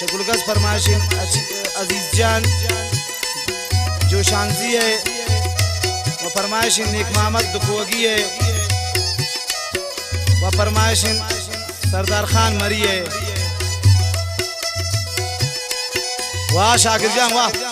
शगुलगज फरमाइशिन अजीज जान जोशानजी है व फरमाइशिन नेक मोहम्मद दुखोगी है व फरमाइशिन सरदार खान मरी है। वाह शाकिर जान वाह।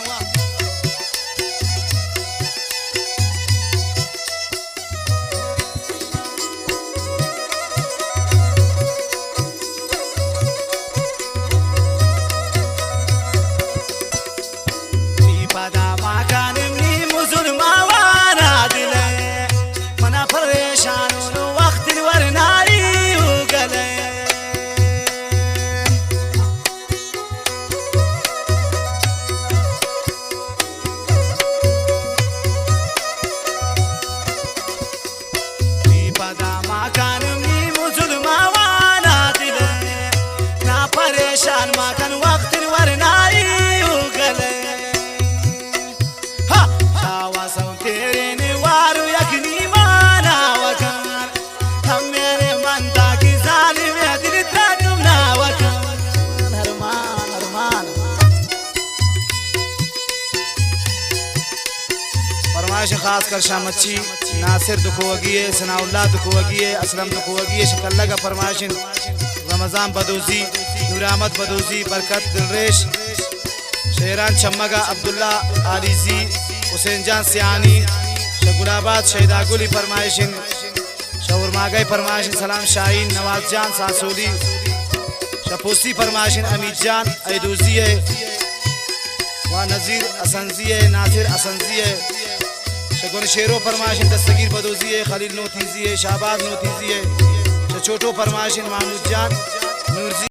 परेशान माकन वक्त वरनाई उगले हा दावा सौ तेरे ने वारू यकनी माना वकान हम मेरे मनता की जालिम है दिल ता तुम ना वकान हरमान हरमान। फरमाइश खास कर शामची नासिर दुखोगी है, सनाउल्लाह दुखोगी है, असलम दुखोगी है, शक्ल का फरमाइश रमजान बदूजी, नूर अहमद बदूजी, बरकत दिलरेश, शेरान चम्मगा, अब्दुल्ला आलिजी, हुसैन जान सियानी, शगुलाबाद शहीदा गुली फरमाइशिन, शौरमागई फरमाइशिन, सलाम शाहीन, नवाज जान सासोली, शपोसी फरमाइशिन, अमीद जान ऐदूजी है, व नज़ीर असंजी है, नासिर असंजी है, शगुन शेरो फरमाइशिन, दस्तगीर बदूजी है, खलील नोतीजी है, शाहबाज नोतीजी है, छोटो फरमाइशिन, महमूद जान नूरजी।